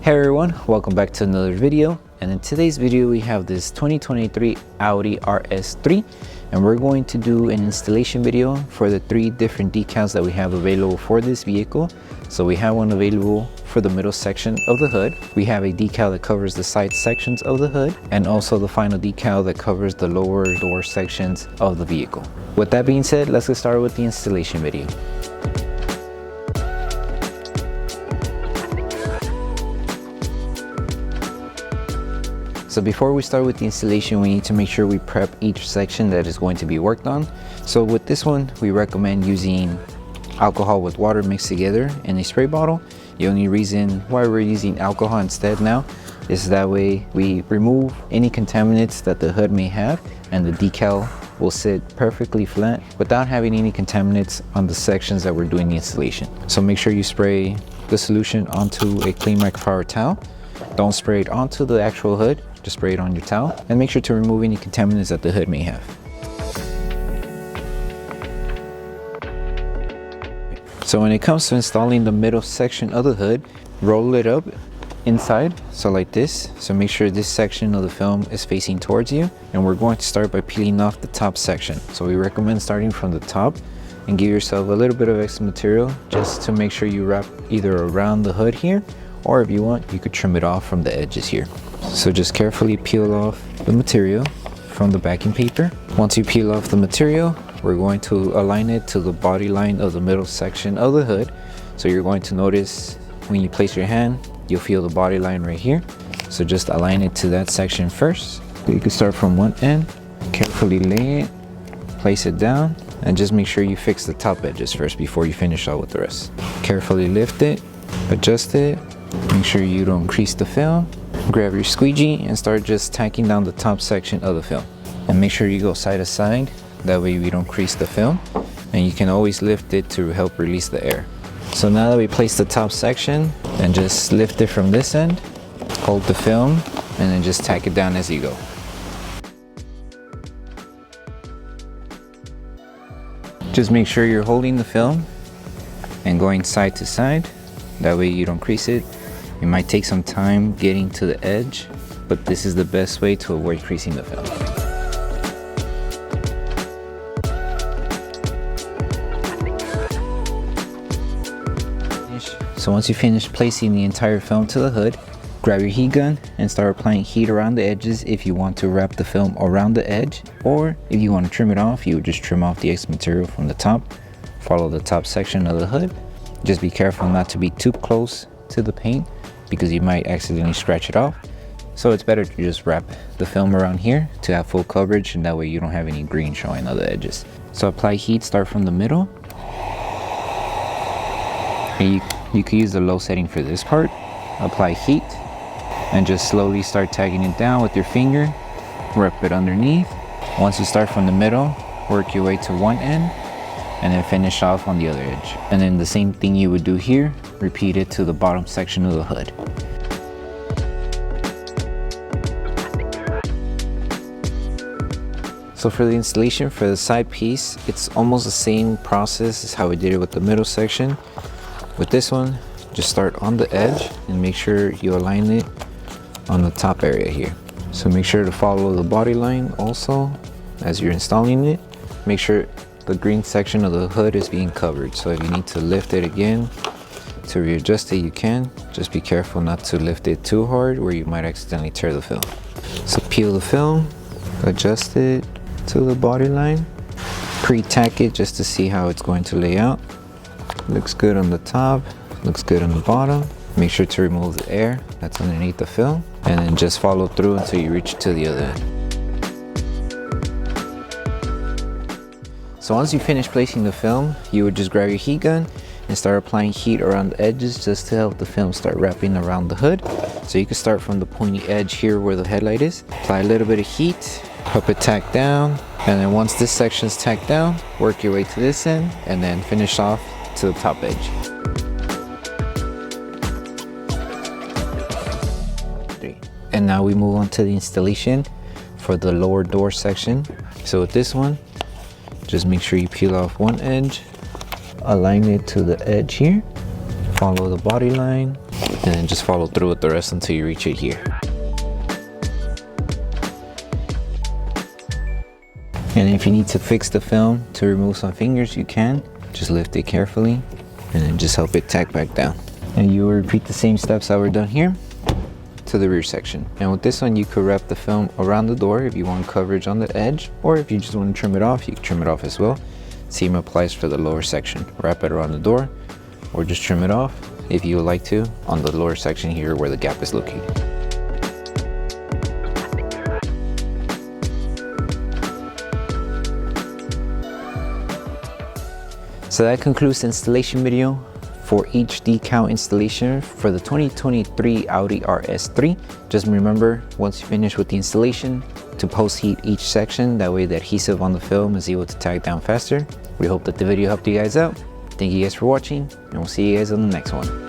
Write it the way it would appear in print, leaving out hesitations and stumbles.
Hey everyone, welcome back to another video. And in today's video we have this 2023 Audi RS3 and we're going to do an installation video for the 3 different decals that we have available for this vehicle. So we have one available for the middle section of the hood. We have a decal that covers the side sections of the hood and also the final decal that covers the lower door sections of the vehicle. With that being said, let's get started with the installation video. So before we start with the installation, we need to make sure we prep each section that is going to be worked on. So with this one, we recommend using alcohol with water mixed together in a spray bottle. The only reason why we're using alcohol instead now is that way we remove any contaminants that the hood may have and the decal will sit perfectly flat without having any contaminants on the sections that we're doing the installation. So make sure you spray the solution onto a clean microfiber towel. Don't spray it onto the actual hood. Just spray it on your towel and make sure to remove any contaminants that the hood may have. So when it comes to installing the middle section of the hood, roll it up inside, so like this. So make sure this section of the film is facing towards you, and we're going to start by peeling off the top section. So we recommend starting from the top and give yourself a little bit of extra material just to make sure you wrap either around the hood here, or if you want, you could trim it off from the edges here. So just carefully peel off the material from the backing paper. Once you peel off the material, we're going to align it to the body line of the middle section of the hood. So you're going to notice when you place your hand, you'll feel the body line right here. So just align it to that section first. You can start from one end, carefully lay it, place it down, and just make sure you fix the top edges first before you finish out with the rest. Carefully lift it, adjust it, make sure you don't crease the film. Grab your squeegee and start just tacking down the top section of the film. And make sure you go side to side, that way we don't crease the film. And you can always lift it to help release the air. So now that we place the top section, and just lift it from this end, hold the film, and then just tack it down as you go. Just make sure you're holding the film and going side to side, that way you don't crease it. It might take some time getting to the edge, but this is the best way to avoid creasing the film. So once you finish placing the entire film to the hood, grab your heat gun and start applying heat around the edges if you want to wrap the film around the edge, or if you want to trim it off, you would just trim off the extra material from the top. Follow the top section of the hood. Just be careful not to be too close to the paint because you might accidentally scratch it off. So it's better to just wrap the film around here to have full coverage, and that way you don't have any green showing on the edges. So apply heat, start from the middle. And you can use the low setting for this part. Apply heat and just slowly start tagging it down with your finger. Wrap it underneath. Once you start from the middle, work your way to one end and then finish off on the other edge. And then the same thing you would do here, repeat it to the bottom section of the hood. So for the installation for the side piece, it's almost the same process as how we did it with the middle section. With this one, just start on the edge and make sure you align it on the top area here. So make sure to follow the body line also as you're installing it. Make sure the green section of the hood is being covered. So if you need to lift it again to readjust it, you can. Just be careful not to lift it too hard where you might accidentally tear the film. So peel the film, adjust it to the body line, pre-tack it just to see how it's going to lay out. Looks good on the top, looks good on the bottom. Make sure to remove the air that's underneath the film, and then just follow through until you reach to the other end. So once you finish placing the film, you would just grab your heat gun and start applying heat around the edges just to help the film start wrapping around the hood. So you can start from the pointy edge here where the headlight is. Apply a little bit of heat, help it tack down, and then once this section is tacked down, work your way to this end and then finish off to the top edge. And now we move on to the installation for the lower door section. So with this one, just make sure you peel off one edge, align it to the edge here, follow the body line, and then just follow through with the rest until you reach it here. And if you need to fix the film to remove some fingers, you can. Just lift it carefully and then just help it tack back down. And you will repeat the same steps that were done here to the rear section. And with this one, you could wrap the film around the door if you want coverage on the edge, or if you just want to trim it off, you can trim it off as well. Same applies for the lower section. Wrap it around the door or just trim it off if you would like to on the lower section here where the gap is located. So that concludes the installation video for each decal installation for the 2023 Audi RS3. Just remember, once you finish with the installation, to post heat each section. That way the adhesive on the film is able to tag down faster. We hope that the video helped you guys out. Thank you guys for watching, and we'll see you guys on the next one.